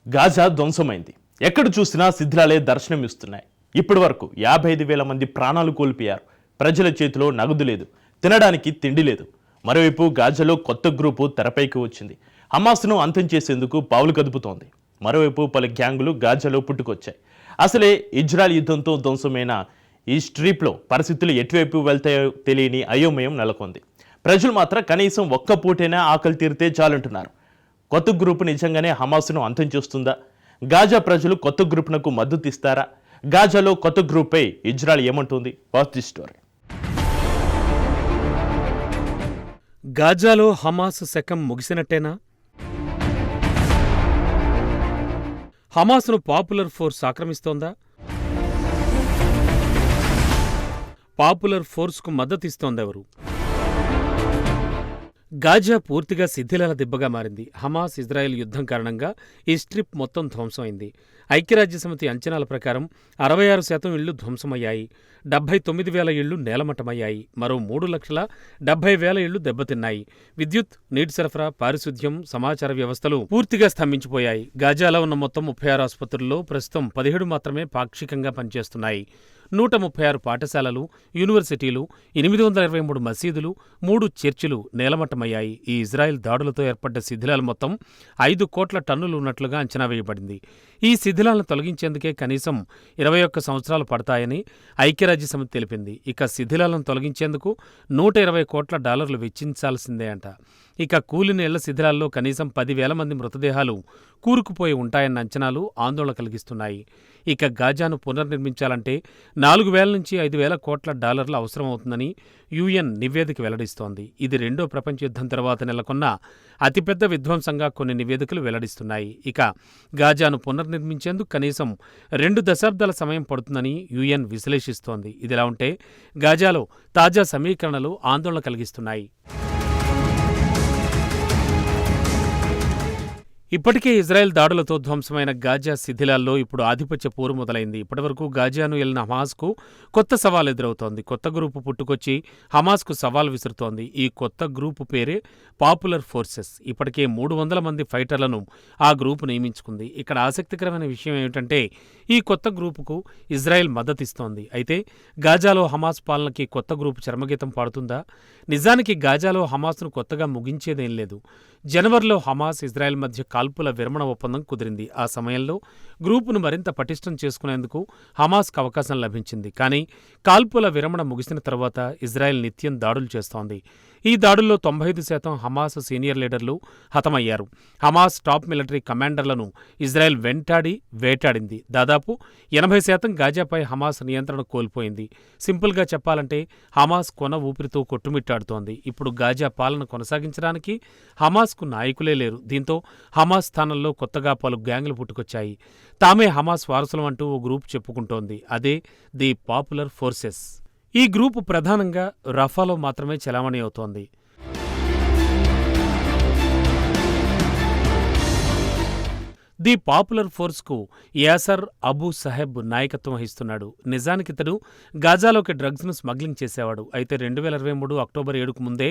Gaza ధ్వంసమైంది. ఎక్కడ చూసినా శిథిలాలే దర్శనమిస్తున్నాయి. ఇప్పటి వరకు 55,000 మంది ప్రాణాలు కోల్పోయారు. ప్రజల చేతిలో నగదు లేదు, తినడానికి తిండి లేదు. మరోవైపు గాజాలో కొత్త గ్రూపు తెరపైకి వచ్చింది. హమాస్ను అంతం చేసేందుకు పావులు కదుపుతోంది. మరోవైపు పలు గ్యాంగులు గాజాలో పుట్టుకొచ్చాయి. అసలే ఇజ్రాయెల్ యుద్ధంతో ధ్వంసమైన ఈ స్ట్రీప్లో పరిస్థితులు ఎటువైపు వెళ్తాయో తెలియని అయోమయం నెలకొంది. ప్రజలు మాత్రం కనీసం ఒక్క పూటైనా ఆకలి తీరితే చాలంటున్నారు. కొత్త గ్రూపు నిజంగానే హమాస్ను అంతం చేస్తుందా? గాజా ప్రజలు కొత్త గ్రూపునకు మద్దతు ఇస్తారా? గాజాలో కొత్త గ్రూప్పై ఇజ్రాయెల్ ఏమంటుంది? Watch the story. గాజాలో హమాస్ శకం ముగిసినట్టేనా? హమాస్ను పాపులర్ ఫోర్స్ ఆక్రమిస్తోందా? పాపులర్ ఫోర్స్కు మద్దతిస్తోందెవరు? గాజా పూర్తిగా శిథిలాల దిబ్బగా మారింది. హమాస్ ఇజ్రాయెల్ యుద్ధం కారణంగా ఈ స్ట్రిప్ మొత్తం ధ్వంసమైంది. ఐక్యరాజ్యసమితి అంచనాల ప్రకారం 66% ఇళ్లు ధ్వంసమయ్యాయి. 79,000 ఇళ్లు నేలమట్టమయ్యాయి. మరో 3,70,000 ఇళ్లు దెబ్బతిన్నాయి. విద్యుత్, నీటి సరఫరా, పారిశుధ్యం, సమాచార వ్యవస్థలు పూర్తిగా స్తంభించిపోయాయి. గాజాలో ఉన్న మొత్తం 36 ఆసుపత్రుల్లో ప్రస్తుతం 17 మాత్రమే పాక్షికంగా పనిచేస్తున్నాయి. 136 పాఠశాలలు, యూనివర్సిటీలు, 823 మసీదులు, 3 చర్చిలు నేలమట్టమయ్యాయి. ఈ ఇజ్రాయెల్ దాడులతో ఏర్పడ్డ శిథిలాలు మొత్తం 5 కోట్ల టన్నులు ఉన్నట్లుగా అంచనా వేయబడింది. ఈ శిథిలాలను తొలగించేందుకే కనీసం 21 సంవత్సరాలు పడతాయని ఐక్యరాజ్యసమితి తెలిపింది. ఇక శిథిలాలను తొలగించేందుకు $120 కోట్ల వెచ్చించాల్సిందే అంట. ఇక కూలిన ఇళ్ల శిథిలాల్లో కనీసం 10,000 మంది మృతదేహాలు కూరుకుపోయి ఉంటాయన్న అంచనాలు ఆందోళన కలిగిస్తున్నాయి. ఇక గాజాను పునర్నిర్మించాలంటే 4,000 నుంచి 5,000 కోట్ల అవసరమవుతుందని యుఎన్ నివేదిక వెల్లడిస్తోంది. ఇది రెండో ప్రపంచ యుద్ధం తర్వాత నెలకొన్న అతిపెద్ద విధ్వంసంగా కొన్ని నివేదికలు వెల్లడిస్తున్నాయి. ఇక గాజాను పునర్నిర్మించేందుకు కనీసం 2 దశాబ్దాల సమయం పడుతుందని యుఎన్ విశ్లేషిస్తోంది. ఇదిలా ఉంటే గాజాలో తాజా సమీకరణలు ఆందోళన కలిగిస్తున్నాయి. ఇప్పటికే ఇజ్రాయెల్ దాడులతో ధ్వంసమైన గాజా శిథిలాల్లో ఇప్పుడు ఆధిపత్య పోరు మొదలైంది. ఇప్పటివరకు గాజాను ఏలిన హమాస్కు కొత్త సవాల్ ఎదురవుతోంది. కొత్త గ్రూపు పుట్టుకొచ్చి హమాస్కు సవాల్ విసురుతోంది. ఈ కొత్త గ్రూపు పేరే పాపులర్ ఫోర్సెస్. ఇప్పటికే 300 మంది ఫైటర్లను ఆ గ్రూపు నియమించుకుంది. ఇక్కడ ఆసక్తికరమైన విషయం ఏమిటంటే ఈ కొత్త గ్రూపుకు ఇజ్రాయెల్ మద్దతిస్తోంది. అయితే గాజాలో హమాస్ పాలనకి కొత్త గ్రూపు చరమగీతం పాడుతుందా? నిజానికి గాజాలో హమాస్ను కొత్తగా ముగించేదేం లేదు. జనవరిలో హమాస్, ఇజ్రాయెల్ మధ్య కాల్పుల విరమణ ఒప్పందం కుదిరింది. ఆ సమయంలో గ్రూపును మరింత పటిష్టం చేసుకునేందుకు హమాస్కు అవకాశం లభించింది. కానీ కాల్పుల విరమణ ముగిసిన తర్వాత ఇజ్రాయెల్ నిత్యం దాడులు చేస్తోంది. ఈ దాడుల్లో 95% హమాస్ సీనియర్ లీడర్లు హతమయ్యారు. హమాస్ టాప్ మిలిటరీ కమాండర్లను ఇజ్రాయెల్ వేటాడింది. దాదాపు 80% గాజాపై హమాస్ నియంత్రణ కోల్పోయింది. సింపుల్గా చెప్పాలంటే హమాస్ కొన ఊపిరితో కొట్టుమిట్టాడుతోంది. ఇప్పుడు గాజా పాలన కొనసాగించడానికి హమాస్కు నాయకులే లేరు. దీంతో హమాస్ స్థానంలో కొత్తగా పలు గ్యాంగులు పుట్టుకొచ్చాయి. తామే హమాస్ వారసులం అంటూ ఓ గ్రూప్ చెప్పుకుంటోంది. అదే ది పాపులర్ ఫోర్సెస్. ఈ గ్రూపు ప్రధానంగా రఫాలో మాత్రమే చెలామణి అవుతోంది. ది పాపులర్ ఫోర్స్కు యాసర్ అబూ సహెబ్ నాయకత్వం వహిస్తున్నాడు. నిజానికితడు గాజాలోకి డ్రగ్స్ను స్మగ్లింగ్ చేసేవాడు. అయితే 2023 అక్టోబర్ 7కు ముందే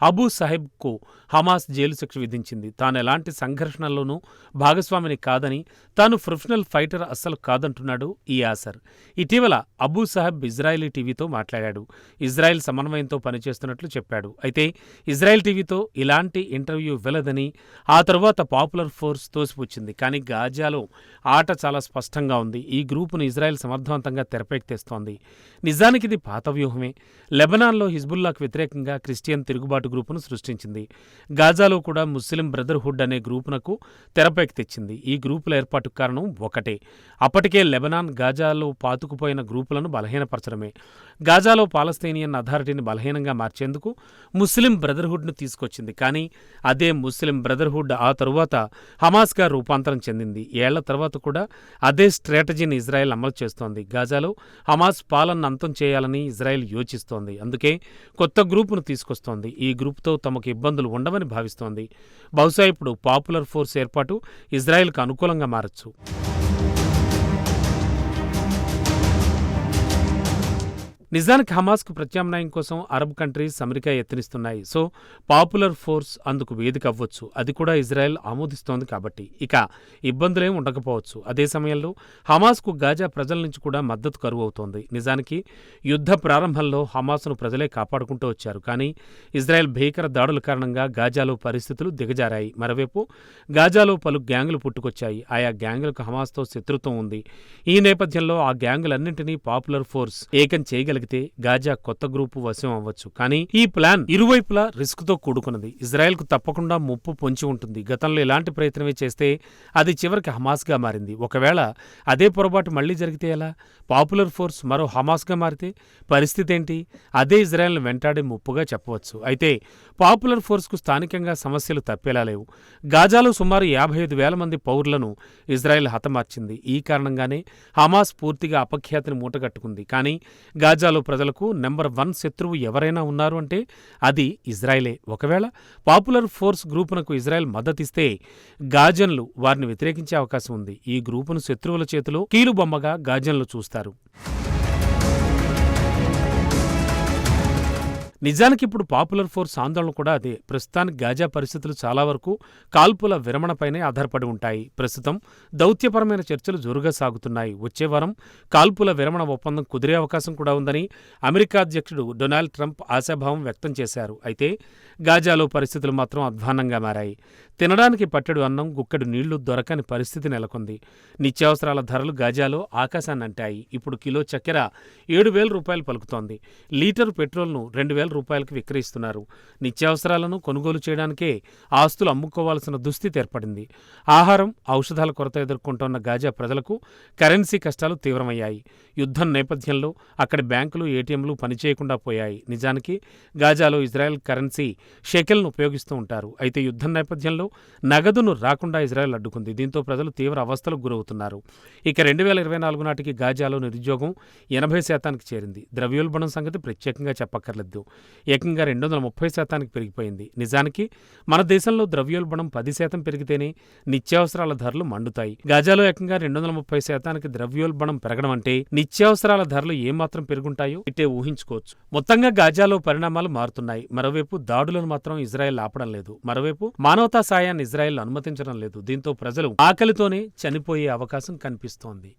అబూ సహెబ్కు హమాస్ జైలు శిక్ష విధించింది. తాను ఎలాంటి సంఘర్షణల్లోనూ భాగస్వామిని కాదని, తాను ప్రొఫెషనల్ ఫైటర్ అస్సలు కాదంటున్నాడు ఈ యాసర్. ఇటీవల అబూ సహెబ్ ఇజ్రాయెలీ టీవీతో మాట్లాడాడు. ఇజ్రాయెల్ సమన్వయంతో పనిచేస్తున్నట్లు చెప్పాడు. అయితే ఇజ్రాయెల్ టీవీతో ఇలాంటి ఇంటర్వ్యూ ఇవ్వలేదని, ఆ తరువాత పాపులర్ ఫోర్స్ తోసిపుచ్చింది. కానీ గాజాలో ఆట చాలా స్పష్టంగా ఉంది. ఈ గ్రూపును ఇజ్రాయెల్ సమర్థవంతంగా తెరపైకి తెస్తోంది. నిజానికి ఇది పాత వ్యూహమే. లెబనాన్లో హిజ్బుల్లాకు వ్యతిరేకంగా క్రిస్టియన్ తిరుగుబాటు గ్రూపును సృష్టించింది. గాజాలో కూడా ముస్లిం బ్రదర్హుడ్ అనే గ్రూపునకు తెరపైకి తెచ్చింది. ఈ గ్రూపుల ఏర్పాటుకు కారణం ఒకటే. అప్పటికే లెబనాన్ గాజాలో పాతుకుపోయిన గ్రూపులను బలహీనపరచడమే. గాజాలో పాలస్తీనియన్ అథారిటీని బలహీనంగా మార్చేందుకు ముస్లిం బ్రదర్హుడ్ను తీసుకొచ్చింది. కానీ అదే ముస్లిం బ్రదర్హుడ్ ఆ తరువాత హమాస్గా రూపాంతరం చెందింది. ఏళ్ల తర్వాత కూడా అదే స్ట్రాటజీని ఇజ్రాయెల్ అమలు చేస్తోంది. గాజాలో హమాస్ పాలనను అంతం చేయాలని ఇజ్రాయెల్ యోచిస్తోంది. అందుకే కొత్త గ్రూపును తీసుకొస్తోంది. ఈ గ్రూపుతో తమకు ఇబ్బందులు ఉండవని భావిస్తోంది. బహుశా ఇప్పుడు పాపులర్ ఫోర్స్ ఏర్పాటు ఇజ్రాయెల్కు అనుకూలంగా మారచ్చు. నిజానికి హమాస్కు ప్రత్యామ్నాయం కోసం అరబ్ కంట్రీస్ అమెరికా యత్నిస్తున్నాయి. సో పాపులర్ ఫోర్స్ అందుకు వేదిక అవ్వచ్చు. అది కూడా ఇజ్రాయెల్ ఆమోదిస్తోంది కాబట్టి ఇక ఇబ్బందులేం ఉండకపోవచ్చు. అదే సమయంలో హమాస్కు గాజా ప్రజల నుంచి కూడా మద్దతు కరువవుతోంది. నిజానికి యుద్ధ ప్రారంభంలో హమాస్ను ప్రజలే కాపాడుకుంటూ వచ్చారు. కానీ ఇజ్రాయెల్ భీకర దాడుల కారణంగా గాజాలో పరిస్థితులు దిగజారాయి. మరోవైపు గాజాలో పలు గ్యాంగులు పుట్టుకొచ్చాయి. ఆయా గ్యాంగులకు హమాస్తో శత్రుత్వం ఉంది. ఈ నేపథ్యంలో ఆ గ్యాంగులన్నింటినీ పాపులర్ ఫోర్స్ ఏకం చేయగలిగితే గాజా కొత్త గ్రూపు వశం అవ్వచ్చు. కానీ ఈ ప్లాన్ ఇరువైపులా రిస్క్తో కూడుకున్నది. ఇజ్రాయెల్కు తప్పకుండా ముప్పు పొంచి ఉంటుంది. గతంలో ఇలాంటి ప్రయత్నమే చేస్తే అది చివరికి హమాస్గా మారింది. ఒకవేళ అదే పొరపాటు మళ్లీ జరిగితే ఎలా? పాపులర్ ఫోర్స్ మరో హమాస్గా మారితే పరిస్థితి ఏంటి? అదే ఇజ్రాయెల్ను వెంటాడే ముప్పుగా చెప్పవచ్చు. అయితే పాపులర్ ఫోర్స్కు స్థానికంగా సమస్యలు తప్పేలా లేవు. గాజాలో సుమారు 55,000 మంది పౌరులను ఇజ్రాయెల్ హతమార్చింది. ఈ కారణంగానే హమాస్ పూర్తిగా అపఖ్యాతిని మూటగట్టుకుంది. కానీ గాజాలో ప్రజలకు నెంబర్ 1 శత్రువు ఎవరైనా ఉన్నారు అంటే అది ఇజ్రాయెలే. ఒకవేళ పాపులర్ ఫోర్స్ గ్రూపునకు ఇజ్రాయెల్ మద్దతిస్తే గాజన్లు వారిని వ్యతిరేకించే అవకాశం ఉంది. ఈ గ్రూపును శత్రువుల చేతిలో కీలుబొమ్మగా గాజన్లు చూస్తారు. నిజానికి ఇప్పుడు పాపులర్ ఫోర్స్ ఆందోళన కూడా అదే. ప్రస్తుతానికి గాజా పరిస్థితులు చాలా వరకు కాల్పుల విరమణపైనే ఆధారపడి ఉంటాయి. ప్రస్తుతం దౌత్యపరమైన చర్చలు జోరుగా సాగుతున్నాయి. వచ్చే వారం కాల్పుల విరమణ ఒప్పందం కుదిరే అవకాశం కూడా ఉందని అమెరికా అధ్యక్షుడు డొనాల్డ్ ట్రంప్ ఆశాభావం వ్యక్తం చేశారు. అయితే గాజాలో పరిస్థితులు మాత్రం అధ్వాన్నంగా మారాయి. తినడానికి పట్టెడు అన్నం, గుక్కెడు నీళ్లు దొరకని పరిస్థితి నెలకొంది. నిత్యావసరాల ధరలు గాజాలో ఆకాశాన్ని అంటాయి. ఇప్పుడు కిలో చక్కెర 7,000 రూపాయలు పలుకుతోంది. లీటరు పెట్రోల్ను 2,000 రూపాయలకు విక్రయిస్తున్నారు. నిత్యావసరాలను కొనుగోలు చేయడానికే ఆస్తులు అమ్ముకోవాల్సిన దుస్థితి ఏర్పడింది. ఆహారం, ఔషధాల కొరత ఎదుర్కొంటోన్న గాజా ప్రజలకు కరెన్సీ కష్టాలు తీవ్రమయ్యాయి. యుద్ధం నేపథ్యంలో అక్కడి బ్యాంకులు, ఏటీఎంలు పనిచేయకుండా పోయాయి. నిజానికి గాజాలో ఇజ్రాయెల్ కరెన్సీ షెకెల్ను ఉపయోగిస్తూ ఉంటారు. అయితే యుద్ధం నేపథ్యంలో నగదును రాకుండా ఇజ్రాయెల్ అడ్డుకుంది. దీంతో ప్రజలు తీవ్ర అవస్థలకు గురవుతున్నారు. ఇక 2024 నాటికి గాజాలో నిరుద్యోగం 80% చేరింది. ద్రవ్యోల్బణం సంగతి ప్రత్యేకంగా చెప్పక్కర్లేదు. ఏకంగా 230% పెరిగిపోయింది. నిజానికి మన దేశంలో ద్రవ్యోల్బణం 10% పెరిగితేనే నిత్యావసరాల ధరలు మండుతాయి. గాజాలో ఏకంగా 230% ద్రవ్యోల్బణం పెరగడం అంటే నిత్యావసరాల ధరలు ఏమాత్రం పెరుగుంటాయో ఇట్టే ఊహించుకోవచ్చు. మొత్తంగా గాజాలో పరిణామాలు మారుతున్నాయి. మరోవైపు దాడులను మాత్రం ఇజ్రాయెల్ ఆపడం లేదు. మరోవైపు మానవతా సాయాన్ని ఇజ్రాయెల్ అనుమతించడం లేదు. దీంతో ప్రజలు ఆకలితోనే చనిపోయే అవకాశం కనిపిస్తోంది.